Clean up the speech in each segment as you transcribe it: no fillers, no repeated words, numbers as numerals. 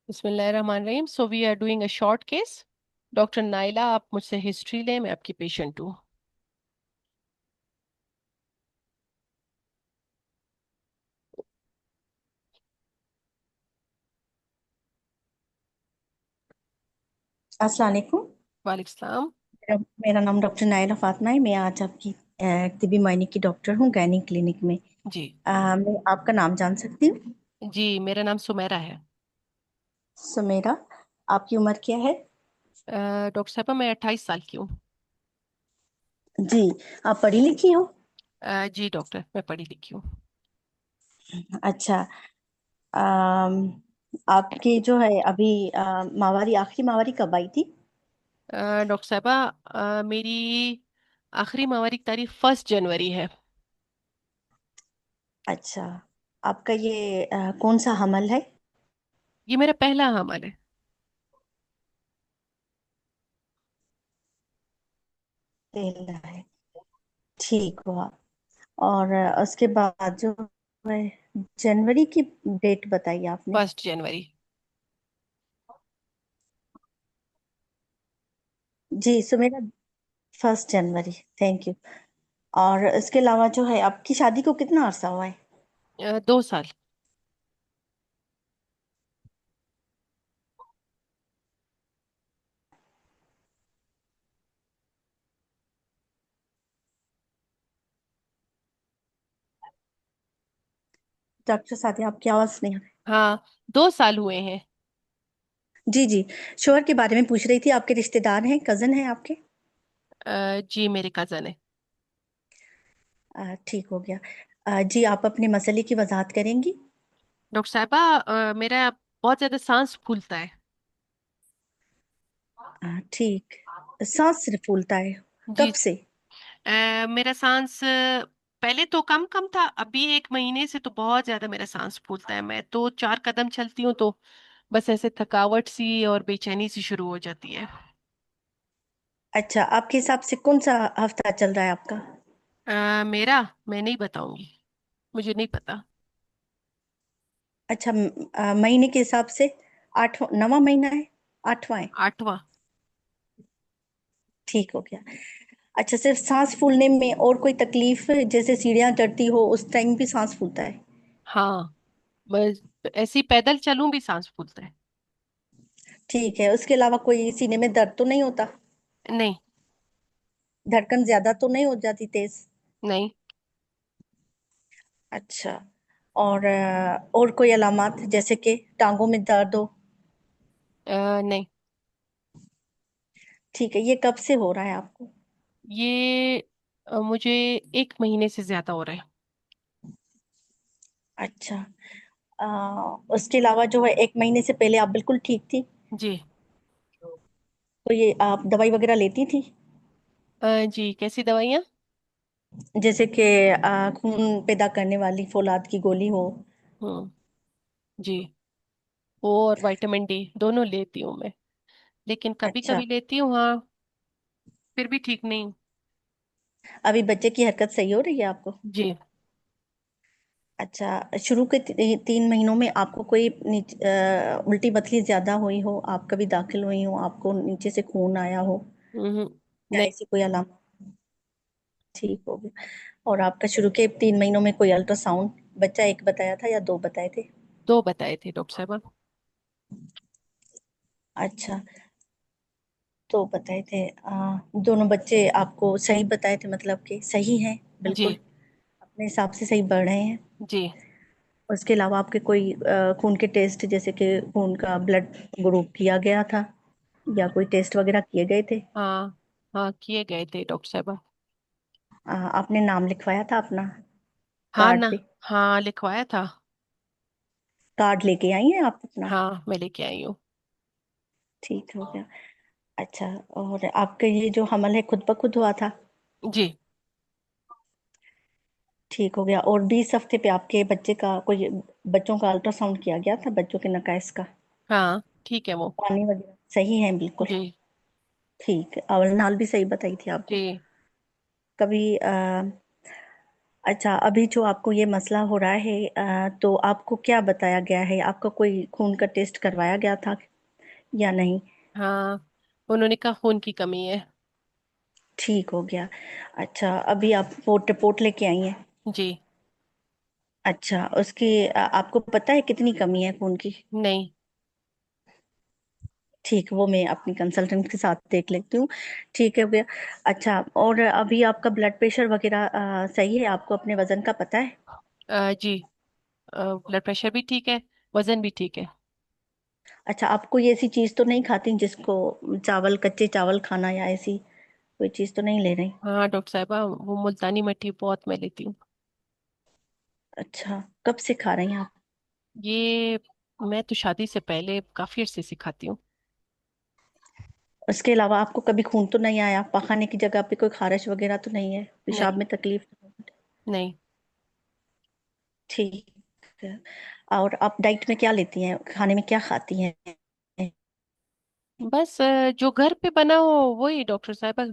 बिस्मिल्लाहिर्रहमानिर्रहीम। So we are doing a short case. Doctor Naila, आप मुझसे हिस्ट्री लें, मैं आपकी पेशेंट हूँ। अस्सलाम वालेकुम। वालेकुम सलाम। मेरा नाम डॉक्टर नायला फातिमा है। मैं आज आपकी तिबी मायने की डॉक्टर हूँ गैनी क्लिनिक में। जी। मैं आपका नाम जान सकती हूँ? जी, मेरा नाम सुमेरा है। सुमेरा। आपकी उम्र क्या है? डॉक्टर साहबा, मैं 28 साल की हूँ। जी। आप पढ़ी लिखी हो? जी डॉक्टर, मैं पढ़ी लिखी हूँ। अच्छा। अम, आपकी जो है अभी माहवारी आखिरी माहवारी कब आई थी? डॉक्टर साहबा, मेरी आखिरी माहवारी की तारीख 1 जनवरी है। अच्छा। आपका ये कौन सा हमल है? ये मेरा पहला हमल है। पहला है। ठीक हुआ। और उसके बाद जो है जनवरी की डेट बताइए आपने। 1 जनवरी। जी सुमेरा। 1 जनवरी। Thank you. और इसके अलावा जो है आपकी शादी को कितना अरसा हुआ है? 2 साल। डॉक्टर साथी आपकी आवाज नहीं आ रही। हाँ, 2 साल हुए हैं। जी जी। शोहर के बारे में पूछ रही थी, आपके रिश्तेदार हैं, कजन हैं आपके? जी, मेरे कजन है। ठीक हो गया। जी आप अपने मसले की वजाहत करेंगी? डॉक्टर साहबा, मेरा बहुत ज्यादा सांस फूलता है। ठीक। सांस सिर्फ फूलता है? जी। कब से? मेरा सांस पहले तो कम कम था, अभी 1 महीने से तो बहुत ज्यादा मेरा सांस फूलता है। मैं तो 4 कदम चलती हूँ तो बस ऐसे थकावट सी और बेचैनी सी शुरू हो जाती है। अच्छा, आपके हिसाब से कौन सा हफ्ता चल रहा है आपका? मेरा मैं नहीं बताऊंगी, मुझे नहीं पता। अच्छा, महीने के हिसाब से आठवां नवां महीना है? आठवां है? 8वां। ठीक हो गया। अच्छा, सिर्फ सांस फूलने में और कोई तकलीफ, जैसे सीढ़ियाँ चढ़ती हो उस टाइम भी सांस फूलता है? हाँ, बस ऐसे ही पैदल चलूं भी सांस फूलता है। ठीक है। उसके अलावा कोई सीने में दर्द तो नहीं होता? नहीं। धड़कन ज्यादा तो नहीं हो जाती तेज? नहीं। अच्छा। और कोई अलामत जैसे कि टांगों में दर्द हो? नहीं। ठीक है। ये कब से हो रहा है आपको? ये मुझे 1 महीने से ज्यादा हो रहा है। अच्छा। उसके अलावा जो है 1 महीने से पहले आप बिल्कुल ठीक थी? जी। तो ये आप दवाई वगैरह लेती थी? जी, कैसी दवाइयाँ? जैसे कि खून पैदा करने वाली फौलाद की गोली हो? हम्म। जी, वो और विटामिन डी दोनों लेती हूँ मैं, लेकिन कभी अच्छा। कभी लेती हूँ, हाँ। फिर भी ठीक नहीं। अभी बच्चे की हरकत सही हो रही है आपको? जी। अच्छा, शुरू के 3 महीनों में आपको कोई उल्टी पतली ज्यादा हुई हो, आप कभी दाखिल हुई हो, आपको नीचे से खून आया हो, हम्म। या नहीं। ऐसी कोई अलामत? ठीक हो गया। और आपका शुरू के 3 महीनों में कोई अल्ट्रासाउंड, बच्चा एक बताया था या दो बताए थे? 2 बताए थे डॉक्टर साहब। अच्छा। तो बताए थे। दोनों बच्चे आपको सही बताए थे, मतलब कि सही हैं जी। बिल्कुल, अपने हिसाब से सही बढ़ रहे हैं? जी। उसके अलावा आपके कोई खून के टेस्ट, जैसे कि खून का ब्लड ग्रुप किया गया था, या कोई टेस्ट वगैरह किए गए थे? हाँ। हाँ, किए गए थे डॉक्टर साहब। आपने नाम लिखवाया था अपना हाँ कार्ड ना। पे? हाँ, लिखवाया था। कार्ड लेके आई हैं आप अपना? हाँ, मैं लेके आई हूँ। ठीक हो गया। अच्छा। और आपका ये जो हमल है खुद ब खुद हुआ था? जी। ठीक हो गया। और 20 हफ्ते पे आपके बच्चे का कोई, बच्चों का अल्ट्रासाउंड किया गया था, बच्चों के नकाइस का? हाँ, ठीक है वो। पानी वगैरह सही है बिल्कुल? जी। ठीक है। और नाल भी सही बताई थी आपको? जी। कभी अच्छा, अभी जो आपको ये मसला हो रहा है, तो आपको क्या बताया गया है? आपका कोई खून का टेस्ट करवाया गया था या नहीं? हाँ, उन्होंने कहा खून की कमी है। ठीक हो गया। अच्छा, अभी आप वो रिपोर्ट लेके आई हैं? जी। अच्छा, उसकी आपको पता है कितनी कमी है खून की? नहीं। ठीक, वो मैं अपनी कंसल्टेंट के साथ देख लेती हूँ। ठीक है भैया। अच्छा, और अभी आपका ब्लड प्रेशर वगैरह सही है? आपको अपने वजन का पता है? जी। ब्लड प्रेशर भी ठीक है, वजन भी ठीक है। अच्छा, आप कोई ऐसी चीज तो नहीं खाती जिसको चावल, कच्चे चावल खाना या ऐसी कोई चीज तो नहीं ले रही? हाँ डॉक्टर साहबा, वो मुल्तानी मिट्टी बहुत मैं लेती हूँ। अच्छा, कब से खा रही हैं आप? ये मैं तो शादी से पहले काफी अरसे से खाती हूँ। उसके अलावा आपको कभी खून तो नहीं आया? पखाने की जगह पे कोई खारिश वगैरह तो नहीं है? पेशाब नहीं। में तकलीफ? नहीं। ठीक है। और आप डाइट में क्या लेती हैं, खाने में क्या खाती हैं? बस जो घर पे बना हो वही डॉक्टर साहबा।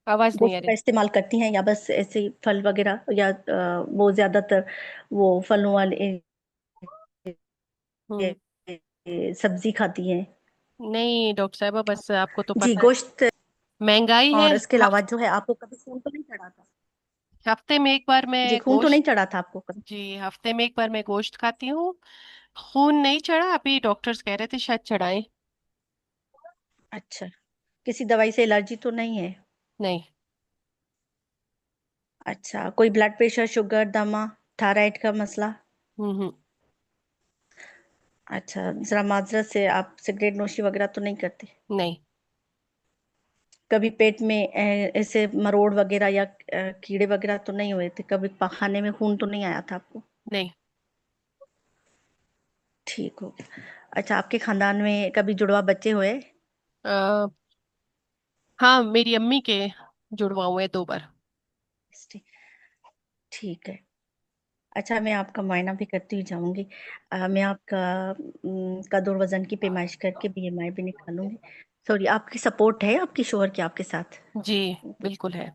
आवाज नहीं गोश्त आ का रही। इस्तेमाल करती हैं या बस ऐसे ही फल वगैरह, या वो ज्यादातर वो फलों वाले हम्म। सब्जी खाती हैं? नहीं डॉक्टर साहबा, बस आपको तो जी, पता है, गोश्त। महंगाई है। और इसके अलावा जो है, आपको कभी खून तो नहीं चढ़ा था? हफ्ते में एक बार जी, मैं खून तो नहीं गोश्त। चढ़ा था आपको कभी? जी, हफ्ते में एक बार मैं गोश्त खाती हूँ। खून नहीं चढ़ा, अभी डॉक्टर्स कह रहे थे शायद चढ़ाएं। अच्छा, किसी दवाई से एलर्जी तो नहीं है? नहीं। अच्छा, कोई ब्लड प्रेशर, शुगर, दमा, थायराइड का मसला? हम्म। अच्छा, जरा माजरत से, आप सिगरेट नोशी वगैरह तो नहीं करते? नहीं। कभी पेट में ऐसे मरोड़ वगैरह या कीड़े वगैरह तो नहीं हुए थे? कभी खाने में खून तो नहीं आया था आपको? नहीं। ठीक हो गया। अच्छा, आपके खानदान में कभी जुड़वा बच्चे हुए? आ, हाँ, मेरी अम्मी के जुड़वा हुए 2 बार। ठीक। ठीक है। अच्छा, मैं आपका मुआयना भी करती हुई जाऊंगी। मैं आपका कद और वजन की पैमाइश करके बीएमआई भी निकालूंगी। सॉरी, आपकी सपोर्ट है आपकी शोहर की आपके साथ? जी बिल्कुल है।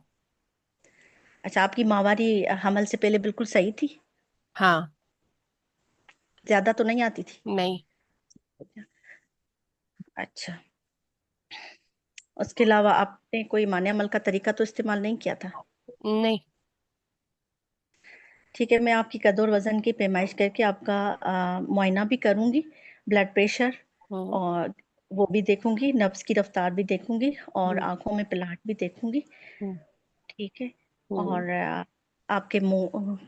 अच्छा, आपकी माहवारी हमल से पहले बिल्कुल सही थी? हाँ। ज्यादा तो नहीं आती थी? नहीं। अच्छा, उसके अलावा आपने कोई माने अमल का तरीका तो इस्तेमाल नहीं किया था? नहीं। ठीक है, मैं आपकी कद और वजन की पैमाइश करके आपका मुआयना भी करूंगी, ब्लड प्रेशर हम्म। और वो भी देखूंगी, नब्ज की रफ्तार भी देखूंगी, और हम्म। आंखों में पिलाट भी देखूंगी। हम्म। ठीक है। हम्म। और आपके मुंह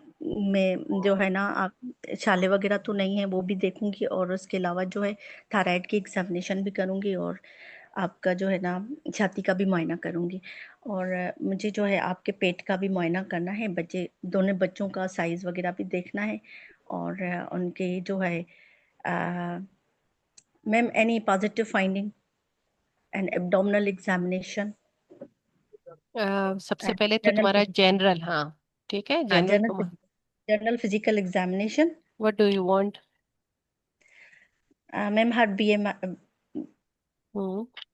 में जो है ना, आप छाले वगैरह तो नहीं है, वो भी देखूंगी। और उसके अलावा जो है, थायराइड की एग्जामिनेशन भी करूंगी, और आपका जो है ना, छाती का भी मुआयना करूंगी। और मुझे जो है आपके पेट का भी मुआयना करना है, बच्चे दोनों बच्चों का साइज वगैरह भी देखना है। और उनके जो है, ma'am, any positive finding and abdominal examination सबसे एंड पहले तो जनरल तुम्हारा फिजिकल? जनरल, हाँ ठीक है, हाँ, जनरल तुम। General physical examination. What do you want? Ma'am, her BM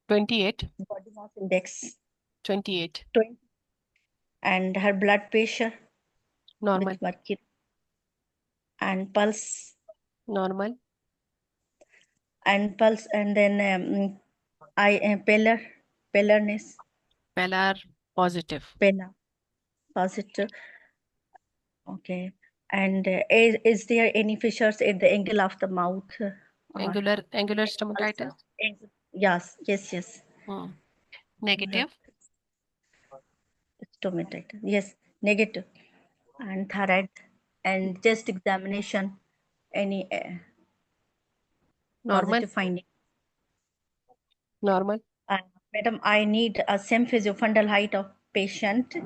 28। Body mass index 28। 20, and her blood pressure normal. with mercury, and pulse, and then I pallorness, पहला positive. pallor positive. Okay. And is there any fissures at the angle of the mouth, or angular ulcer? Stomatitis. Yes, yes, yes. Negative. Stomatitis. Yes, negative. And thyroid and chest examination, any normal. positive finding? Normal. Uh, Madam, I need a same physiofundal height of patient,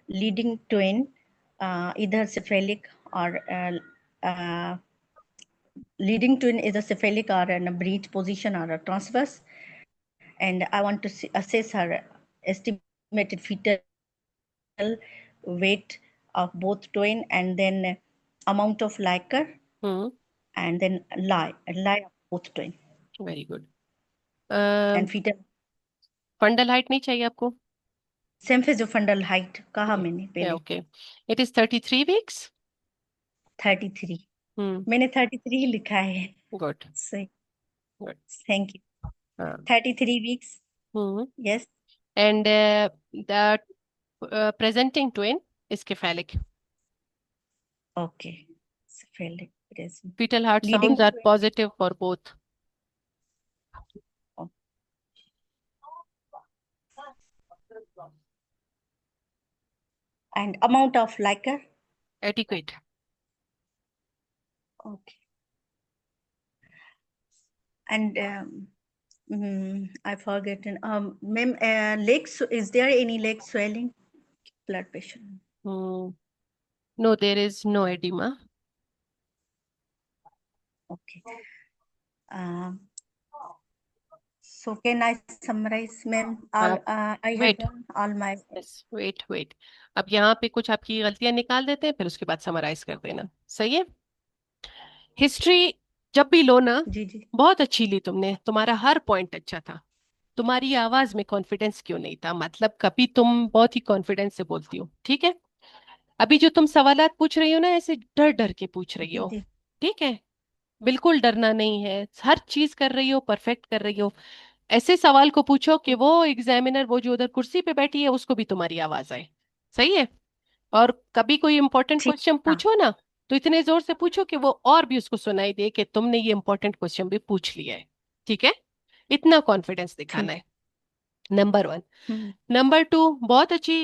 leading twin, either cephalic or leading twin is a cephalic or in a breech position or a transverse. And I want to assess her estimated fetal weight of both twin, and then amount of liquor, hmm. and then lie of both twin. Very good. And fetal. Fundal height नहीं चाहिए आपको? Same फिर जो fundal height कहा मैंने पहले। Okay, it is 33 weeks. 33। Hmm. मैंने 33 लिखा है। गुड। सही। गुड। Thank you. हाँ। 33 weeks. Hmm. Yes. And the presenting twin is cephalic. Okay. Felt present. Fetal heart leading sounds are two. positive for both. And amount of liquor. Adequate. Okay. And I forgotten. Ma'am, legs, is there any leg swelling? Blood pressure. Hmm. No, there is no edema. Okay. Um, so can I summarize, ma'am? All आप I have wait, done all my. Yes wait wait, अब यहाँ पे कुछ आपकी गलतियां निकाल देते हैं, फिर उसके बाद समराइज कर देना। सही है? हिस्ट्री जब भी लो ना, जी जी। बहुत अच्छी ली तुमने, तुम्हारा हर पॉइंट अच्छा था। तुम्हारी आवाज में कॉन्फिडेंस क्यों नहीं था? मतलब कभी तुम बहुत ही कॉन्फिडेंस से बोलती हो, ठीक है। अभी जो तुम सवालात पूछ रही हो ना, ऐसे डर डर के पूछ रही जी हो, जी। ठीक है। बिल्कुल डरना नहीं है, हर चीज कर रही हो, परफेक्ट कर रही हो। ऐसे सवाल को पूछो कि वो एग्जामिनर, वो जो उधर कुर्सी पे बैठी है, उसको भी तुम्हारी आवाज आए। सही है? और कभी कोई इंपॉर्टेंट ठीक। क्वेश्चन हाँ। पूछो ना, तो इतने जोर से पूछो कि वो और भी उसको सुनाई दे कि तुमने ये इंपॉर्टेंट क्वेश्चन भी पूछ लिया है। ठीक है? इतना कॉन्फिडेंस दिखाना ठीक। है। Number one. हम्म। नंबर टू, बहुत अच्छी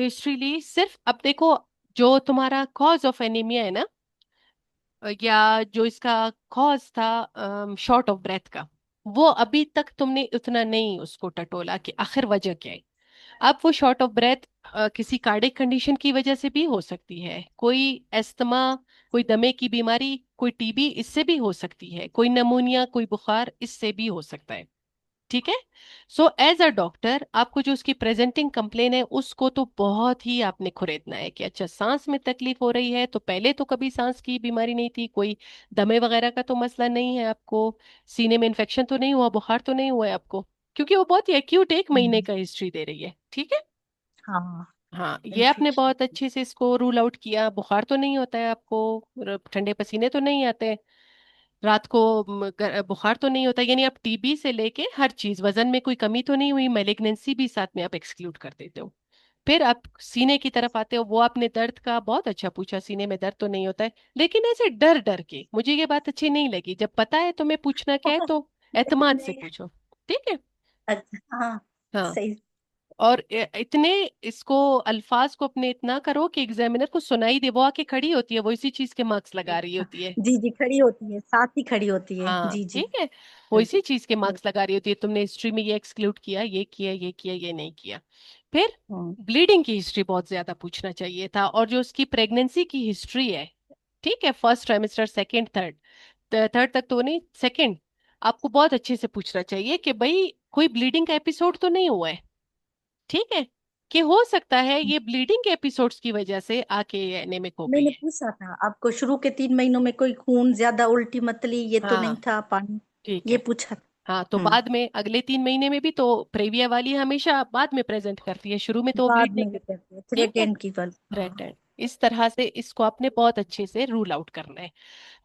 हिस्ट्री ली। सिर्फ अब देखो, जो तुम्हारा कॉज ऑफ एनीमिया है ना, या जो इसका कॉज था शॉर्ट ऑफ ब्रेथ का, वो अभी तक तुमने उतना नहीं उसको टटोला कि आखिर वजह क्या है। अब वो शॉर्ट ऑफ ब्रेथ किसी कार्डिक कंडीशन की वजह से भी हो सकती है, कोई एस्थमा, कोई दमे की बीमारी, कोई टीबी, इससे भी हो सकती है, कोई नमूनिया, कोई बुखार, इससे भी हो सकता है। ठीक है? सो एज अ डॉक्टर, आपको जो उसकी प्रेजेंटिंग कंप्लेन है, उसको तो बहुत ही आपने खुरेदना है कि अच्छा, सांस में तकलीफ हो रही है, तो पहले तो कभी सांस की बीमारी नहीं थी, कोई दमे वगैरह का तो मसला नहीं है आपको, सीने में इन्फेक्शन तो नहीं हुआ, बुखार तो नहीं हुआ है आपको, क्योंकि वो बहुत ही एक्यूट 1 महीने हम्म। का हिस्ट्री दे रही है। ठीक है? हाँ। हाँ, ये आपने इन्फेक्शन। बहुत अच्छे से इसको रूल आउट किया। बुखार तो नहीं होता है आपको, ठंडे पसीने तो नहीं आते, रात को बुखार तो नहीं होता, यानी आप टीबी से लेके हर चीज, वजन में कोई कमी तो नहीं हुई, मैलिग्नेंसी भी साथ में आप एक्सक्लूड कर देते हो। फिर आप सीने की तरफ आते हो, वो आपने दर्द का बहुत अच्छा पूछा, सीने में दर्द तो नहीं होता है, लेकिन ऐसे डर डर के, मुझे ये बात अच्छी नहीं लगी। जब पता है तुम्हें पूछना क्या है, तो नहीं एतमाद से नहीं। पूछो। ठीक है? अच्छा हाँ। हाँ। सही। और इतने इसको, अल्फाज को अपने इतना करो कि एग्जामिनर को सुनाई दे, वो आके खड़ी होती है, वो इसी चीज के मार्क्स लगा रही अच्छा। होती है। जी जी, खड़ी होती है, साथ ही खड़ी होती है, हाँ, जी जी। ठीक है। वो बिल्कुल। इसी चीज के हम्म। मार्क्स लगा रही होती है, तुमने हिस्ट्री में ये एक्सक्लूड किया, ये किया, ये किया, ये नहीं किया। फिर हम्म। ब्लीडिंग की हिस्ट्री बहुत ज्यादा पूछना चाहिए था, और जो उसकी प्रेगनेंसी की हिस्ट्री है, ठीक है, first trimester, second, third, third तक तो नहीं, सेकंड, आपको बहुत अच्छे से पूछना चाहिए कि भाई कोई ब्लीडिंग का एपिसोड तो नहीं हुआ है। ठीक है? कि हो सकता है ये ब्लीडिंग के एपिसोड्स की वजह से आके एनेमिक हो गई मैंने है। पूछा था आपको, शुरू के 3 महीनों में कोई खून ज्यादा, उल्टी मतली ये तो नहीं हाँ, था, पानी। ठीक ये है। पूछा था। हाँ, तो हम्म। बाद में अगले 3 महीने में भी तो प्रेविया वाली हमेशा बाद में प्रेजेंट करती है, शुरू में तो वो ब्लीड बाद नहीं में ये करती। करते हैं ठीक है? थ्रेटेन की गल। रेट हाँ। एंड इस तरह से इसको आपने बहुत अच्छे से रूल आउट करना है।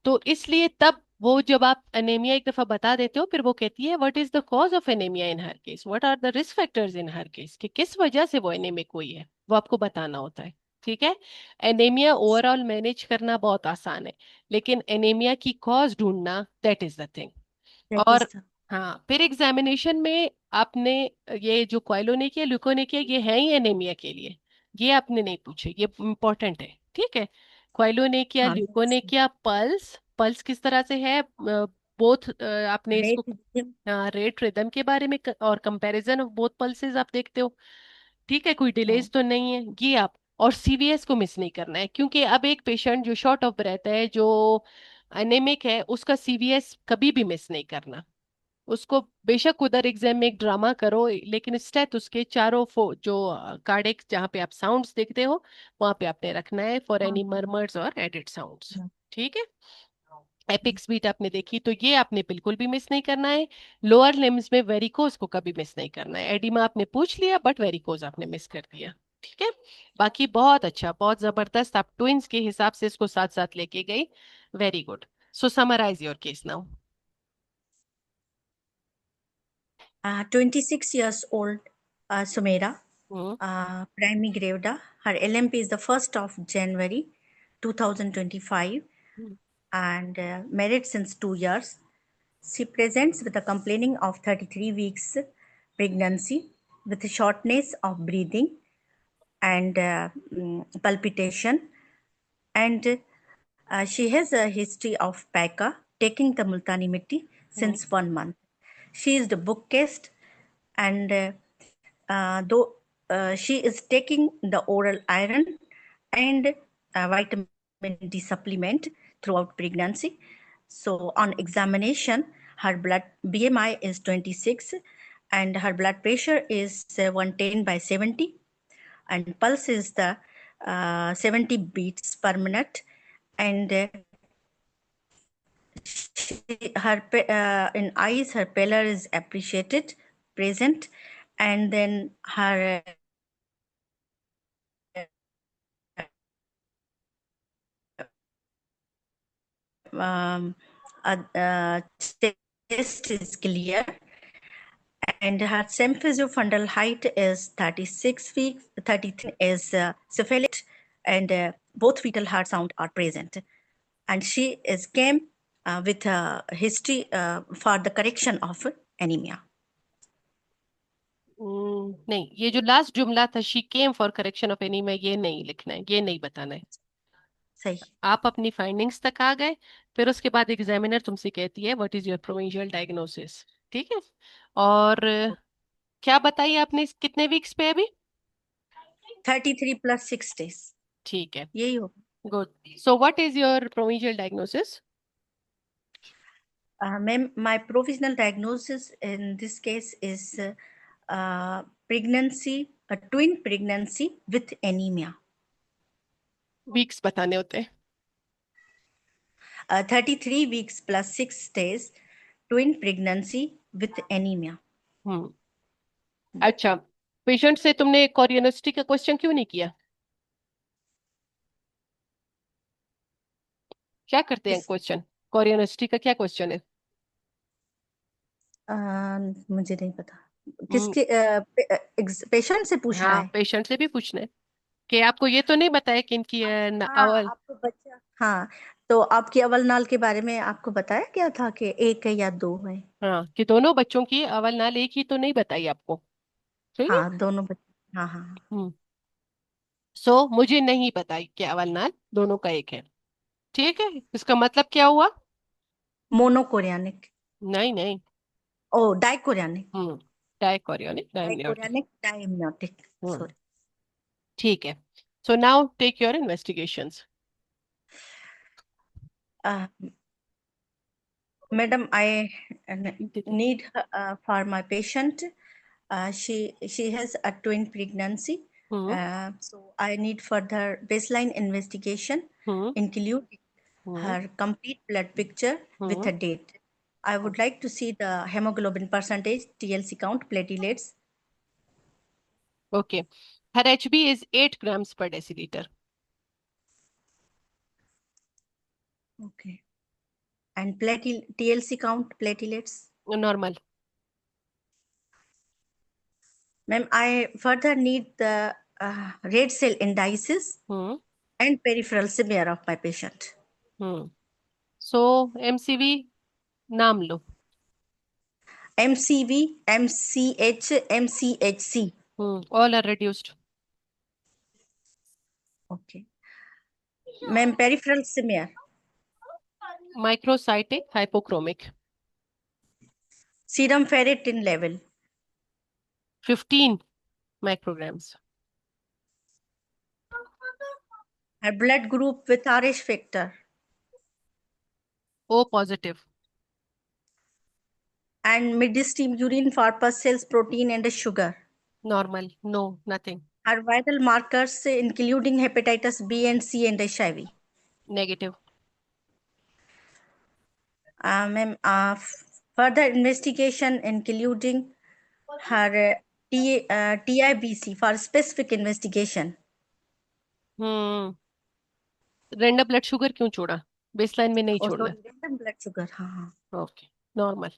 तो इसलिए तब वो जब आप एनीमिया एक दफा बता देते हो, फिर वो कहती है what is the cause of anaemia in her case, what are the risk factors in her case, कि किस वजह से वो एनीमिक हुई है, वो आपको बताना होता है। ठीक है? एनीमिया ओवरऑल मैनेज करना बहुत आसान है, लेकिन एनीमिया की कॉज ढूंढना, that is the thing. That और इज द। हाँ, फिर एग्जामिनेशन में आपने ये जो क्वाइलोनेकिया, ल्यूकोनेकिया, ये है ही एनीमिया के लिए, ये आपने नहीं पूछे, ये इम्पोर्टेंट है। ठीक है? क्वाइलोनेकिया, हाँ। ल्यूकोनेकिया, पल्स, पल्स किस तरह से है, बोथ, आपने इसको रेट। रेट रिदम के बारे में और कंपैरिजन ऑफ बोथ पल्सेस आप देखते हो। ठीक है? कोई डिलेज तो नहीं है, ये आप, और सीवीएस को मिस नहीं करना है, क्योंकि अब एक पेशेंट जो शॉर्ट ऑफ ब्रेथ है, जो एनेमिक है, उसका सीवीएस कभी भी मिस नहीं करना। उसको बेशक उधर एग्जाम में एक ड्रामा करो, लेकिन स्टेथ उसके चारों जो कार्डिक, जहाँ पे आप साउंड्स देखते हो, वहां पे आपने रखना है, फॉर हाँ एनी मरमर्स और एडिड साउंड्स। ठीक है? एपिक्स बीट आपने देखी, तो ये आपने बिल्कुल भी मिस नहीं करना है। लोअर लिम्स में वेरिकोज को कभी मिस नहीं करना है। एडिमा आपने पूछ लिया, बट वेरिकोज आपने मिस कर दिया। ठीक है। बाकी बहुत अच्छा, बहुत जबरदस्त, आप ट्विंस के हिसाब से इसको साथ साथ लेके गई। Very good. So summarise your case now. 26 years old, Sumaira, hmm. Primary Grevda. Her LMP is the 1st of January 2025 and married since 2 years. She presents with a complaining of 33 weeks pregnancy with shortness of breathing and palpitation, and she has a history of PACA, taking the Multani Mitti hmm. since 1 month. She is the bookcast, and though she is taking the oral iron and vitamin D supplement throughout pregnancy. So on examination, her blood BMI is 26 and her blood pressure is 110 by 70 and pulse is the 70 beats per minute, and her in eyes her pallor is appreciated present, and then her um, chest is clear, and her symphysiofundal height is 36 feet, 33 is cephalic, and both fetal heart sound are present. And she is came with a history for the correction of anemia. नहीं, ये जो last जुमला था, she came for correction of anaemia, ये नहीं लिखना है, ये नहीं बताना है। सही। आप अपनी फाइंडिंग्स तक आ गए। फिर उसके बाद एग्जामिनर तुमसे कहती है what is your provincial diagnosis. ठीक है। और क्या बताइए आपने, कितने वीक्स पे है अभी? 33 + 6 days ठीक है। यही होगा। Good. So what is your provincial diagnosis? Ma'am, my provisional diagnosis in this case is pregnancy, a twin pregnancy with anemia. Weeks बताने होते हैं। 33 weeks + 6 days, twin pregnancy with anemia. हम्म। अच्छा, पेशेंट से तुमने कोरियोनिस्टी का क्वेश्चन क्यों नहीं किया? क्या करते हैं किस क्वेश्चन? कोरियोनिस्टी का क्या क्वेश्चन है? अ, मुझे नहीं पता हम्म। किसके पेशेंट से पूछना हाँ, है। पेशेंट से भी पूछना है कि आपको ये तो नहीं बताया कि इनकी हाँ अवल। आपको बच्चा, हाँ तो आपकी अवल नाल के बारे में आपको बताया क्या था कि एक है या दो है। हाँ, कि दोनों बच्चों की अवल नाल एक ही तो नहीं बताई आपको। सही है। हाँ दोनों बच्चे, हाँ हाँ। हम्म। सो मुझे नहीं पता कि अवल नाल दोनों का एक है। ठीक है, इसका मतलब क्या हुआ? मोनोकोरियानिक, नहीं नहीं। ओ dichorionic, hmm. Dichorionic diamniotic. Dichorionic diamniotic, hmm. Sorry. ठीक है। So now take your investigations. Madam, I need for my patient. She has a twin pregnancy, hmm. so I need further baseline investigation, hmm. include hmm. her complete blood picture with hmm. a date. I would like to see the hemoglobin percentage, TLC count, platelets. Okay. Her HB is 8 grams per decilitre. Okay. And TLC count, platelets. Normal. Ma'am, I further need the red cell indices hmm. and peripheral smear of my patient. Hmm. So MCV नाम लो। MCV, MCH, MCHC. All are reduced. Okay. Ma'am, peripheral smear. Microcytic hypochromic. Serum ferritin level. 15 micrograms. Her blood group with RH factor. O positive. And midstream urine for pus cells, protein, and sugar. Normal, no nothing. Her vital markers, including hepatitis B and C and HIV. Negative. Ma'am, further investigation including her TIBC for specific investigation. Hmm. Random blood sugar क्यों छोड़ा? Baseline में नहीं Oh, छोड़ना। sorry, random blood sugar. हाँ, okay, normal.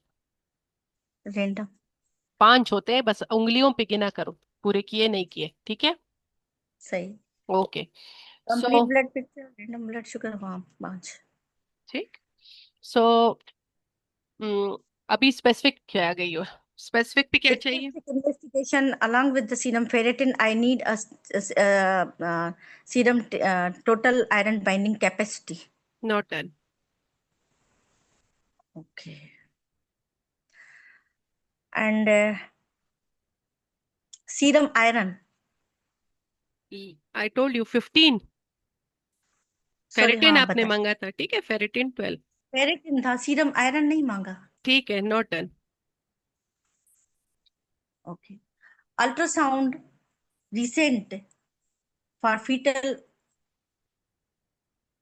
random. 5 होते हैं, बस उंगलियों पे गिना करो, पूरे किए नहीं किए, ठीक है? सही। Okay. Complete so blood picture, random blood sugar, हाँ 5. ठीक। सो अभी स्पेसिफिक क्या आ गई हो? स्पेसिफिक पे क्या चाहिए? Specific investigation along with the serum ferritin. I need serum total iron binding capacity. Not done. Okay. And serum iron. I told you 15। Sorry, ferritin हाँ आपने बताइए. मांगा था, ठीक है, फेरिटिन 12। फेरिटिन था, सीरम आयरन नहीं मांगा. ठीक है, not done. Okay. Ultrasound recent for fetal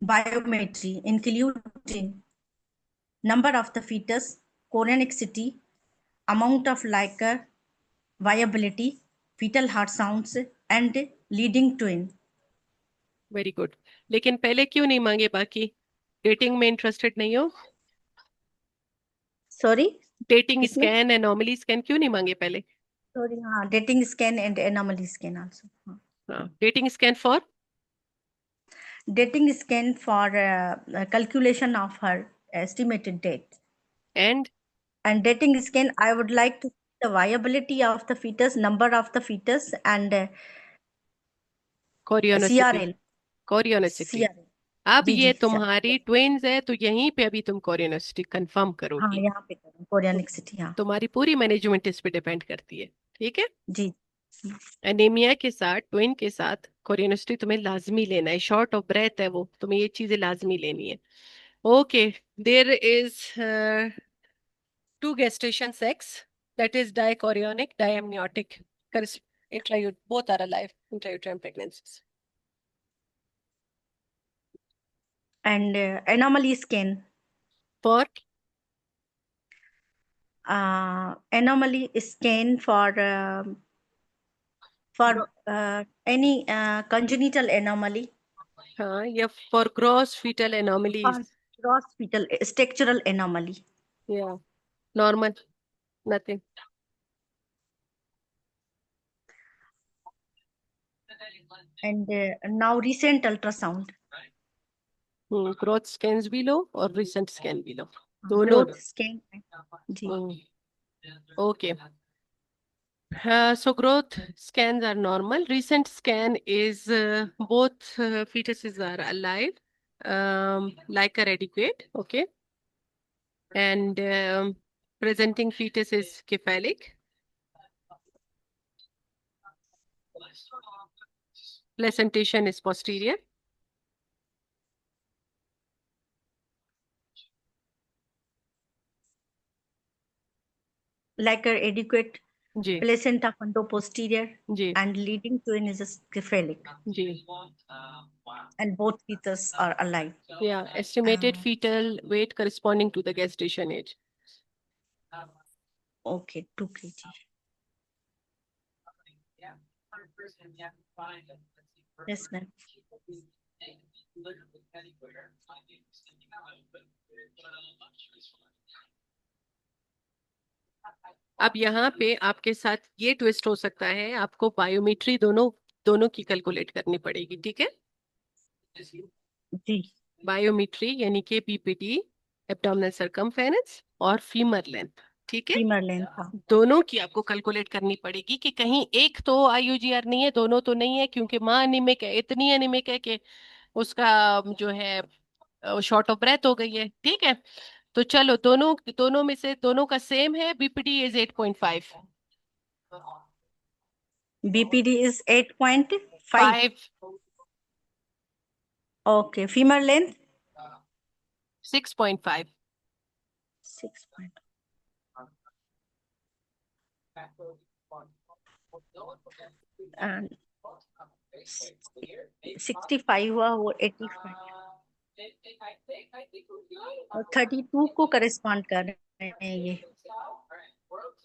biometry including number of the fetus, coronicity, amount of liquor, viability, fetal heart sounds, and leading twin. Very good. लेकिन पहले क्यों नहीं मांगे बाकी? डेटिंग में इंटरेस्टेड नहीं हो? Sorry, डेटिंग किसमें? स्कैन, एनोमली स्कैन क्यों नहीं मांगे पहले? Sorry, हाँ dating scan and anomaly scan also. हाँ. हाँ, dating scan for. Dating scan for calculation of her estimated date. And And dating scan, I would like to see the viability of the fetus, number of the fetus, and कोरियोनोसिटी। CRL. कोरियोनोसिटी। CRL. अब जी जी ये sir. तुम्हारी twins है, तो यहीं पे अभी तुम कोरियोनोसिटी confirm हाँ, करोगी। यहाँ पे करूँ कोरियनिक सिटी. हाँ. तुम्हारी पूरी मैनेजमेंट इस पे डिपेंड करती है, ठीक है? जी. एनीमिया के साथ, ट्विन के साथ कोरियोनिस्टी तुम्हें लाजमी लेना है। शॉर्ट ऑफ ब्रेथ है वो, तुम्हें ये चीजें लाजमी लेनी है। Okay. There is two gestation sex, that is dichorionic, diamniotic. Both are alive, intrauterine pregnancies. And anomaly scan. For Anomaly scan for any congenital anomaly हाँ, या for gross fetal anomalies. or gross fetal structural anomaly. Yeah, normal, nothing. And now recent ultrasound. Growth scans भी लो और recent scan भी लो, दोनों growth low. Scan. Ji. Okay. So growth scans are normal. Recent scan is both fetuses are alive, like a adequate, okay, and presenting fetus is cephalic. Placentation is posterior. Like a adequate जी placenta posterior, जी and leading twin is a cephalic, जी। and both fetus are alive. Yeah, estimated fetal weight corresponding to the gestation age. Okay, 2 kg. Yes, ma'am. अब यहाँ पे आपके साथ ये twist हो सकता है, आपको बायोमेट्री दोनों दोनों की कैलकुलेट करनी पड़ेगी, ठीक है? जी. बायोमेट्री यानी कि पीपीटी, एब्डोमिनल सर्कमफेरेंस और फीमर लेंथ, ठीक है? फीमर लेंथ था. दोनों की आपको कैलकुलेट करनी पड़ेगी कि कहीं एक तो आईयूजीआर नहीं है, दोनों तो नहीं है, क्योंकि माँ अनिमिक है, इतनी अनिमिक है कि उसका जो है शॉर्ट ऑफ ब्रेथ हो गई है, ठीक है? तो चलो, दोनों दोनों में से दोनों का सेम है, BPD is 8.5। BPD is 8.5. 5। Okay, femur length 6.5। 6 point. And 65 हुआ वो 85. 32 को करेस्पॉन्ड कर रहे हैं ये।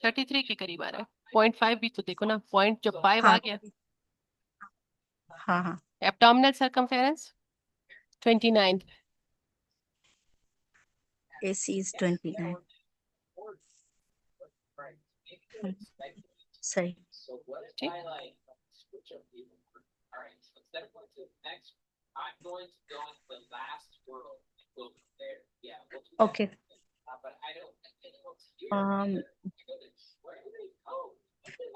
33 के करीब आ रहा है। 0.5 भी तो देखो ना, पॉइंट जब 5 आ हाँ गया। हाँ हाँ। Abdominal circumference 29। AC is 29। सही। ठीक। ओके।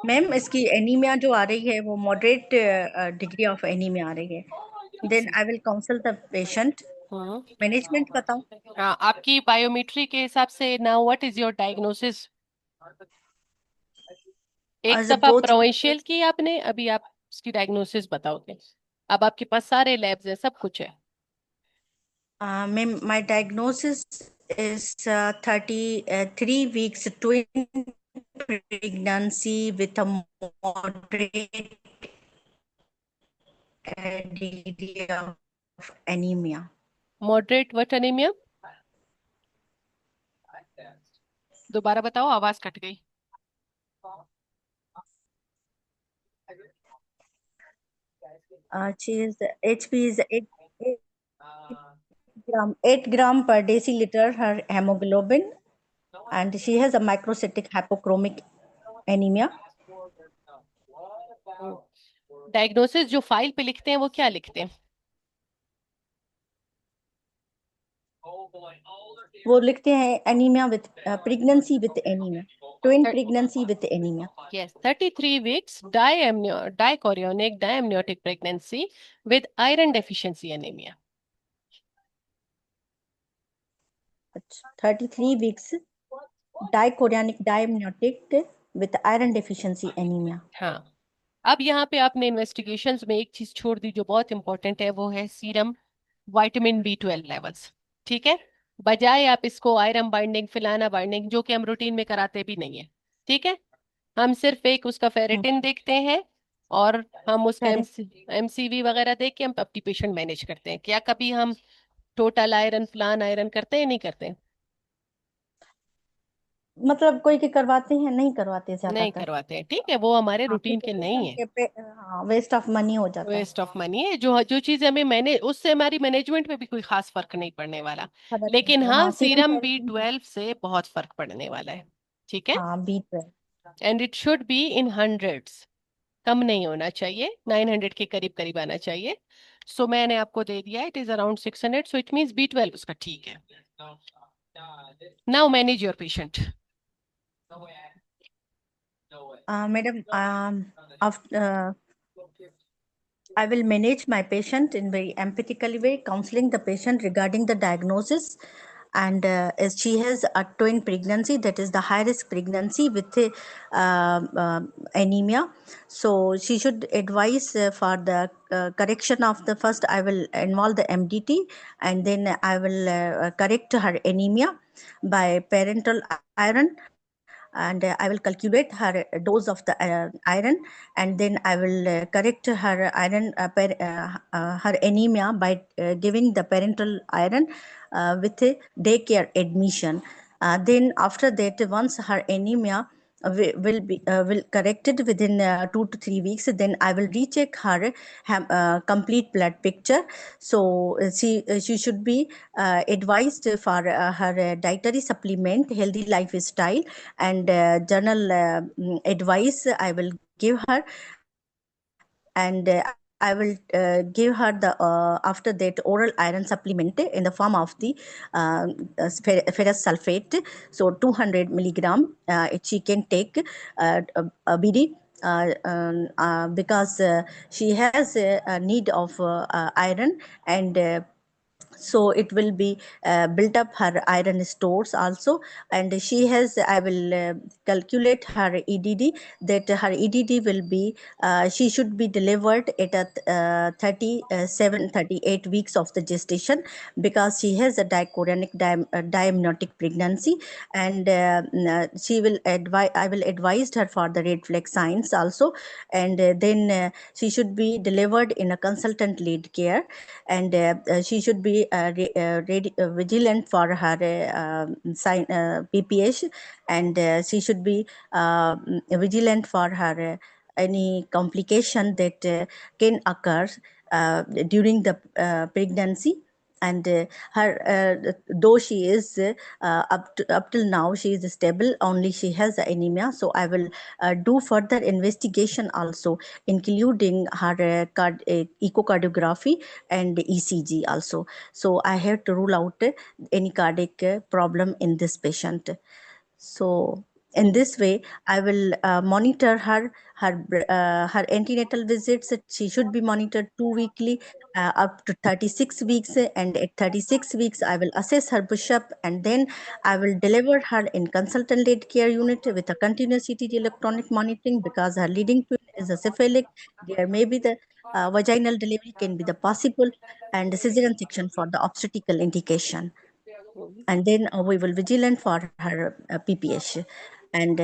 मैम इसकी एनीमिया जो आ रही है वो मॉडरेट डिग्री ऑफ एनीमिया आ रही है। Then I will counsel the patient. Hmm. Management बताओ। हाँ, आपकी बायोमेट्री के हिसाब से now what is your diagnosis? एक एज दफा बोथ। प्रोविंशियल की आपने, अभी आप इसकी डायग्नोसिस बताओगे। अब आपके पास सारे लैब्स है, सब कुछ है। Ma'am my diagnosis is 33 weeks twin pregnancy with a moderate degree of anemia. Moderate what anaemia? दोबारा बताओ, आवाज कट गई। She is HP is 8 gram per deciliter her hemoglobin, and she has a microcytic hypochromic anemia. Diagnosis जो file पे लिखते हैं वो क्या लिखते हैं? वो लिखते हैं anaemia with pregnancy with anaemia, twin pregnancy with anaemia. Yes, 33 weeks dichorionic diamniotic pregnancy with iron deficiency anemia. 33 weeks dichorionic diamniotic with iron deficiency anemia। हाँ। अब यहाँ पे आपने इन्वेस्टिगेशंस में एक चीज छोड़ दी जो बहुत इंपॉर्टेंट है, वो है सीरम विटामिन B12 लेवल्स। ठीक है। बजाय आप इसको आयरन बाइंडिंग, फिलाना बाइंडिंग, जो कि हम रूटीन में कराते भी नहीं है। ठीक है। हम सिर्फ एक उसका फेरेटिन देखते हैं, और हम उसका करेक्ट। एमसीवी वगैरह देख के हम अपनी पेशेंट मैनेज करते हैं। क्या कभी हम टोटल आयरन, प्लान आयरन करते हैं? नहीं करते। मतलब कोई के करवाते हैं, नहीं करवाते नहीं ज्यादातर। करवाते हैं, ठीक है, वो हमारे हाँ, रूटीन क्योंकि के नहीं पेशेंट है। के पे हाँ वेस्ट ऑफ मनी हो जाता है। वेस्ट ऑफ मनी है। जो जो चीज हमें मैंने उससे हमारी मैनेजमेंट में भी कोई खास फर्क नहीं पड़ने वाला। फर्क नहीं लेकिन पड़ा। हाँ, हाँ, serum serum B ferritin. Twelve से बहुत फर्क पड़ने वाला है। ठीक है। हाँ, B12। And it should be in hundreds, कम नहीं होना चाहिए, 900 के करीब करीब आना चाहिए। सो मैंने आपको दे दिया, it is around 600, so it means B12 उसका ठीक है। Now manage your patient. Madam, I will manage my patient in very empathically way, counseling the patient regarding the diagnosis. And as she has a twin pregnancy, that is the high risk pregnancy with anemia. So she should advise for the correction of the first, I will involve the MDT, and then I will correct her anemia by parental iron, and I will calculate her dose of the iron, and then I will correct her iron her anemia by giving the parental iron with a daycare admission. Then after that, once her anemia will corrected within 2 to 3 weeks, then I will recheck her complete blood picture. So she should be advised for her dietary supplement, healthy lifestyle, and journal advice I will give her. And I will give her the after that oral iron supplement in the form of the ferrous sulfate. So 200 milligram she can take BD, because she has a need of iron, and so it will be built up her iron stores also. And she has, I will calculate her EDD, that her EDD will be she should be delivered at a 38 weeks of the gestation, because she has a dichorionic diamniotic pregnancy. And she will advise, I will advise her for the red flag signs also. And then she should be delivered in a consultant led care, and she should be vigilant for her PPH, and she should be vigilant for her any complication that can occur during the pregnancy. And her though she is up till now she is stable, only she has anemia, so I will do further investigation also, including her echocardiography and ECG also. So I have to rule out any cardiac problem in this patient. So in hmm, this way, I will monitor her antenatal visits. She should be monitored two weekly up to 36 weeks, and at 36 weeks, I will assess her push-up, and then I will deliver her in consultant-led care unit with a continuous CTG electronic monitoring, because her leading twin is a cephalic. There may be the vaginal delivery can be the possible, and cesarean section for the obstetrical indication. Hmm, And then we will vigilant for her PPH. And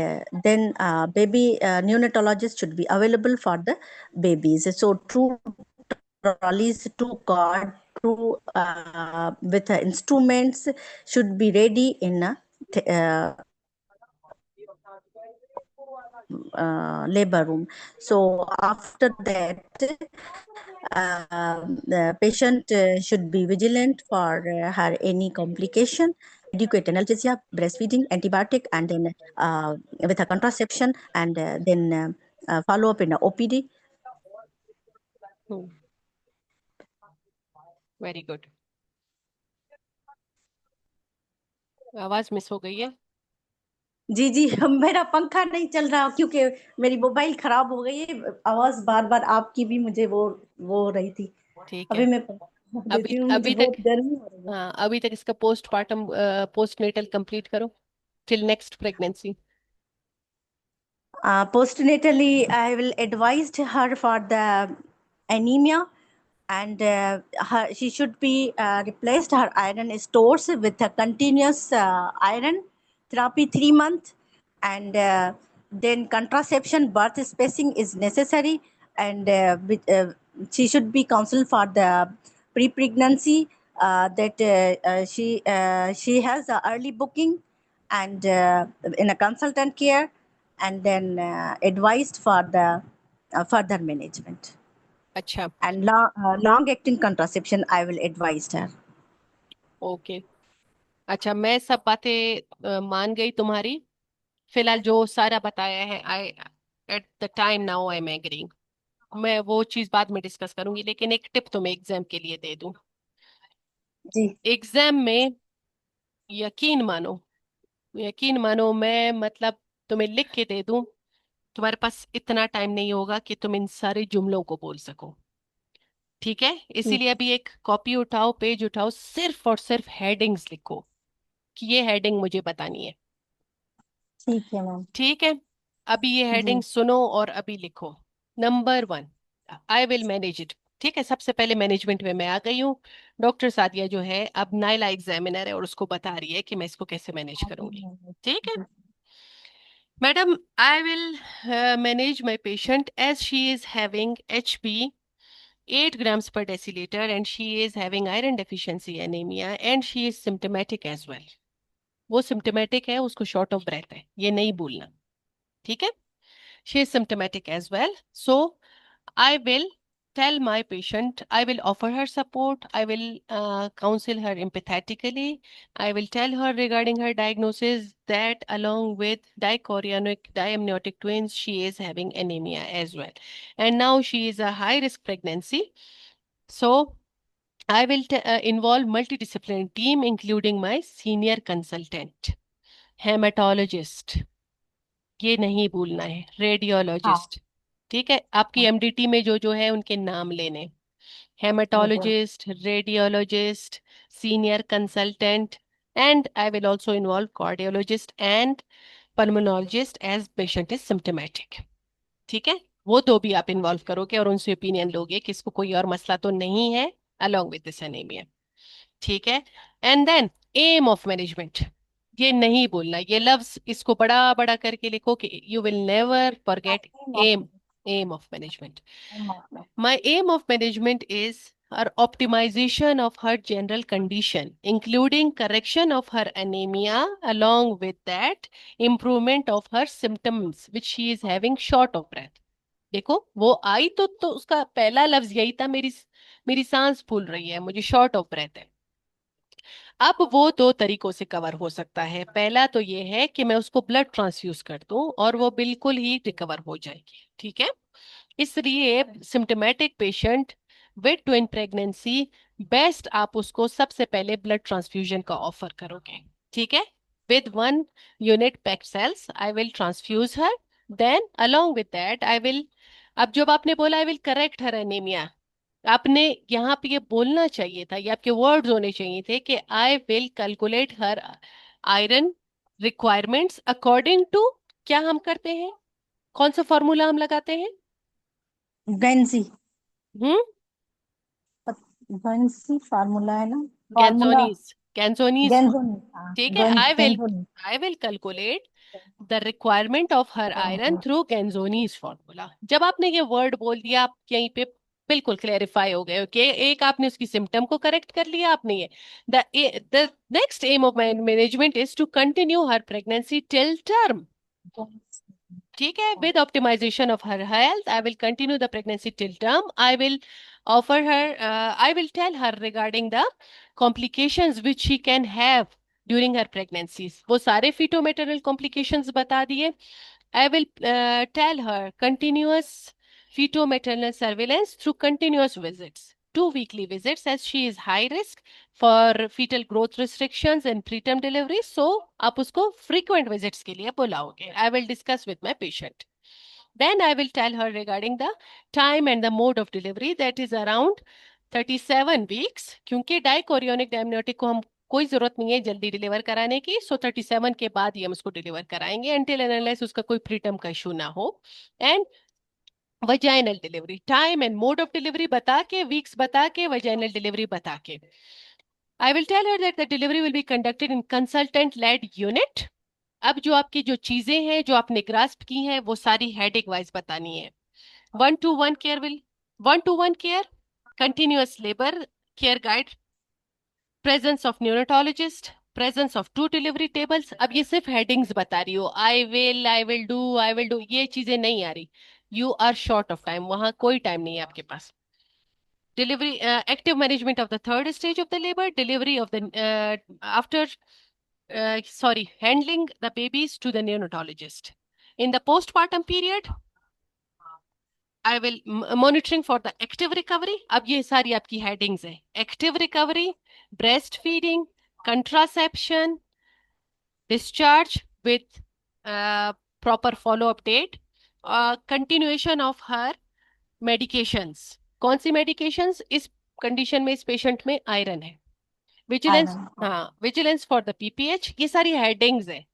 then baby neonatologist should be available for the babies. So true trolleys, true cord, true with instruments should be ready in a labor room. So after that, the patient should be vigilant for her any complication, adequate analgesia, breastfeeding, antibiotic, and then with a contraception, and then follow up in a OPD. Very good. आवाज miss हो गई है। जी जी मेरा पंखा नहीं चल रहा क्योंकि मेरी मोबाइल खराब हो गई है, आवाज बार बार आपकी भी मुझे वो हो रही थी। ठीक है। अभी मैं पंखा देती अभी हूँ, मुझे अभी तक, बहुत गर्मी हो रही है। हाँ अभी तक इसका पोस्टमार्टम, पोस्टनेटल कंप्लीट करो till next pregnancy. Postnatally, I will advise her for the anemia, and she should be replaced her iron stores with a continuous iron therapy 3 months, and then contraception, birth spacing is necessary, and she should be counseled for the pre-pregnancy, that she has a early booking, and in a consultant care, and then advised for the further management. अच्छा। And long acting contraception, I will advise her. Okay. अच्छा, मैं सब बातें मान गई तुम्हारी। फिलहाल जो सारा बताया है, I at the time now I am agreeing. मैं वो चीज बाद में डिस्कस करूंगी, लेकिन एक टिप तुम्हें एग्जाम के लिए दे दूं। जी एग्जाम में यकीन मानो, यकीन मानो, मैं मतलब तुम्हें लिख के दे दूं, तुम्हारे पास इतना टाइम नहीं होगा कि तुम इन सारे जुमलों को बोल सको। ठीक है, ठीक इसीलिए अभी एक कॉपी उठाओ, पेज उठाओ, सिर्फ और सिर्फ हेडिंग्स लिखो कि ये हेडिंग मुझे बतानी है। ठीक है मैम। ठीक है, अभी ये हेडिंग जी सुनो और अभी लिखो। Number one, I will manage it. ठीक है, सबसे पहले मैनेजमेंट में मैं आ गई हूँ। डॉक्टर सादिया जो है अब नाइला एग्जामिनर है और उसको बता रही है कि मैं इसको कैसे मैनेज करूंगी। ठीक है जी madam, I will manage my patient as she is having HB 8 grams per deciliter and she is having iron deficiency anemia and she is symptomatic as well। वो सिम्टोमेटिक है, उसको शॉर्ट ऑफ ब्रेथ है, ये नहीं भूलना। ठीक है, she is symptomatic as well, so I will tell my patient, I will offer her support, I will counsel her empathetically, I will tell her regarding her diagnosis that along with dichorionic diamniotic twins she is having anemia as well, and now she is a high risk pregnancy. So I will involve multidisciplinary team including my senior consultant, hematologist, ये नहीं भूलना है, हाँ radiologist. ठीक है, आपकी हाँ, MDT में जो जो है उनके नाम लेने, बिल्कुल haematologist, radiologist, senior consultant, and I will also involve cardiologist and pulmonologist as patient is symptomatic. ठीक है, वो दो भी आप इन्वॉल्व करोगे और उनसे ओपिनियन लोगे कि इसको कोई और मसला तो नहीं है अलोंग विद दिस एनीमिया। ठीक है, and then aim of management, ये नहीं बोलना, ये लफ्ज इसको बड़ा बड़ा करके लिखो कि you will never forget. Aim of aim, aim of management, aim of my aim of management is or optimization of her general condition, including correction of her anemia, along with that, improvement of her symptoms, which she is having short of breath. देखो वो आई तो उसका पहला लफ्ज यही था, मेरी सांस फूल रही है, मुझे शॉर्ट ऑफ ब्रेथ है। अब वो दो तरीकों से कवर हो सकता है। पहला तो ये है कि मैं उसको ब्लड ट्रांसफ्यूज कर दूं और वो बिल्कुल ही रिकवर हो जाएगी, ठीक है। इसलिए symptomatic patient with twin pregnancy, best आप उसको सबसे पहले ब्लड ट्रांसफ्यूजन का ऑफर करोगे, ठीक है। With 1 unit packed cells I will transfuse her, then along with that I will, अब जब आपने बोला I will correct her anaemia, आपने यहाँ पे ये बोलना चाहिए था, ये आपके वर्ड्स होने चाहिए थे कि I will calculate her iron requirements according to, क्या हम करते हैं, कौन सा फॉर्मूला हम लगाते हैं? गंजी। हम्म। गंजी फार्मूला है ना, फार्मूला। गैंजोनीज, गैंजोनीज। गेंजोनी, हाँ। ठीक है, Ganzoni. I will calculate the requirement of her iron through Ganzoni's formula. जब आपने ये वर्ड बोल दिया, आप यहीं पे बिल्कुल क्लेरिफाई हो गए, ओके। एक आपने उसकी सिम्टम को करेक्ट कर लिया, आपने ये the the next aim of management is to continue her pregnancy till term, ठीक है। With optimisation of her health I will continue the pregnancy till term, I will offer her, I will tell her regarding the complications which she can have during her pregnancies, वो सारे फीटोमेटरनल complications बता दिए। I will tell her continuous fetal-maternal surveillance through continuous visits, 2 weekly visits, as she is high risk for fetal growth restrictions and preterm delivery. So आप उसको frequent visits के लिए बुलाओगे. I will discuss with my patient. Then I will tell her regarding the time and the mode of delivery, that is around 37 weeks, क्योंकि dichorionic डायमनोटिक को हम कोई जरूरत नहीं है जल्दी डिलीवर कराने की, सो 37 के बाद ही हम उसको डिलीवर कराएंगे, अनटिल एंड अनलेस उसका कोई प्रीटर्म का इशू ना हो। And vaginal delivery, time and mode of delivery बता के, वीक्स बता के, वजाइनल डिलीवरी बता के, I will tell her that the delivery will be conducted in consultant led unit. अब जो आपकी जो चीजें हैं जो आपने ग्रास्प की हैं वो सारी हेडेक वाइज बतानी है। 1-to-1 care will, 1-to-1 care, continuous labor care guide, presence of neonatologist, presence of 2 delivery tables। अब ये सिर्फ हेडिंग्स बता रही हो, आई विल डू, ये चीजें नहीं आ रही। You are short of time, वहां कोई टाइम नहीं है आपके पास। Delivery, active management of the third stage of the labour, delivery of the after, sorry, handling the babies to the neonatologist in the postpartum period। I will monitoring for the active recovery. अब ये सारी आपकी headings है, active recovery, breast feeding, contraception, discharge with proper follow up date, continuation of her medications. कौन सी medications इस condition में, इस पेशेंट में आयरन है, विजिलेंस, आयरन। हाँ विजिलेंस फॉर द पीपीएच, ये सारी हेडिंग्स है।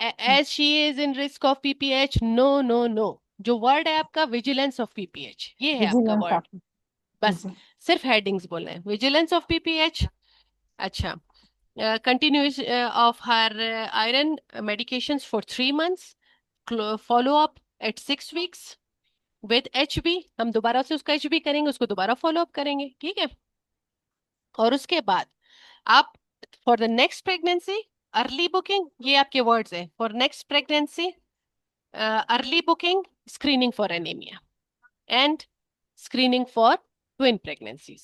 As she is in risk of PPH, no no no, जो वर्ड है आपका विजिलेंस ऑफ पीपीएच, ये है आपका विजिलेंस वर्ड। ऑफ। बस सिर्फ हेडिंग्स बोलना है, विजिलेंस ऑफ पीपीएच। अच्छा, continuous of her iron medications for 3 months, follow up at 6 weeks with HB, हम दोबारा से उसका HB करेंगे, उसको दोबारा फॉलो अप करेंगे, ठीक है। और उसके बाद आप for the next pregnancy early booking, ये आपके वर्ड्स हैं, for next pregnancy early booking, screening for anaemia and screening for twin pregnancies,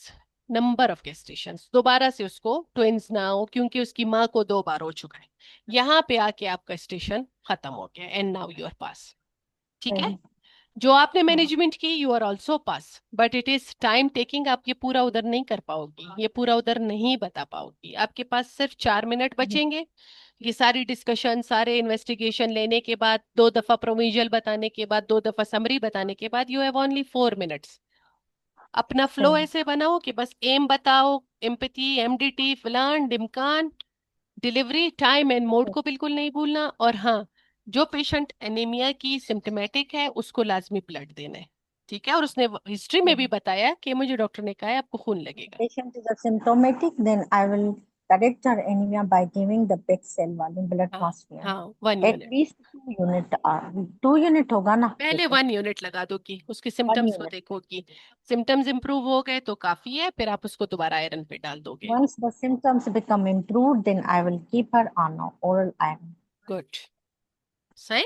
number of gestations, दोबारा से उसको ट्विंस ना हो क्योंकि उसकी माँ को 2 बार हो चुका है। यहाँ पे आके आपका स्टेशन खत्म हो गया, and now you are pass, ठीक है। जो आपने मैनेजमेंट की, you are also pass, but it is time taking, आप ये पूरा उधर नहीं कर पाओगी, ये पूरा उधर नहीं बता पाओगी। आपके पास सिर्फ 4 मिनट बचेंगे, ये सारी डिस्कशन, सारे इन्वेस्टिगेशन लेने के बाद, 2 दफा प्रोविजल बताने के बाद, 2 दफा समरी बताने के बाद, यू हैव ओनली 4 मिनट्स। अपना फ्लो ऐसे बनाओ कि बस एम बताओ, एम्पैथी, एमडीटी, फलान ढिमकान, डिलीवरी टाइम एंड मोड को बिल्कुल नहीं भूलना। और हाँ, जो पेशेंट एनीमिया की सिम्टोमेटिक है उसको लाजमी ब्लड देना है, ठीक है। और उसने हिस्ट्री में भी बताया कि मुझे डॉक्टर ने कहा है आपको खून लगेगा। Patient is asymptomatic, then I will correct your anemia by giving the big cell वाली blood हाँ transfusion. हाँ, 1 unit. At least 2 unit, 2 unit होगा ना पहले बेटे? 1 यूनिट लगा दो कि उसके वन सिम्टम्स को यूनिट देखो कि सिम्टम्स इंप्रूव हो गए तो काफी है, फिर आप उसको दोबारा आयरन पे डाल दोगे। Once the symptoms become improved, then I will keep her on oral iron. Good. सही।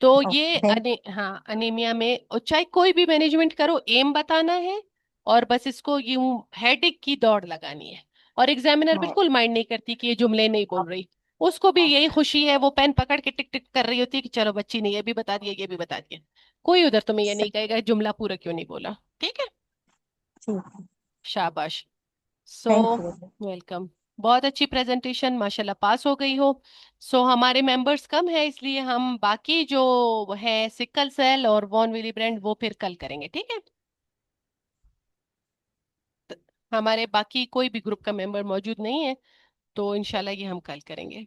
तो Okay, ये then हाँ, अनीमिया में और चाहे कोई भी मैनेजमेंट करो, एम बताना है और बस इसको यूं हेडेक की दौड़ लगानी है। और एग्जामिनर हाँ, बिल्कुल माइंड नहीं करती कि ये जुमले नहीं बोल आप रही, उसको भी आप यही खुशी है, वो पेन पकड़ के टिक टिक कर रही होती है कि चलो बच्ची ने ये भी बता दिया, ये भी बता दिया। कोई उधर तुम्हें ये नहीं सब कहेगा जुमला पूरा क्यों नहीं बोला। ठीक है। ठीक है। शाबाश। So thank you. वेलकम। बहुत अच्छी प्रेजेंटेशन, माशाल्लाह पास हो गई हो। सो हमारे मेंबर्स कम है, इसलिए हम बाकी जो है सिकल सेल और वॉन विली ब्रांड वो फिर कल करेंगे, ठीक है। हमारे बाकी कोई भी ग्रुप का मेंबर मौजूद नहीं है, तो इंशाल्लाह ये हम कल करेंगे।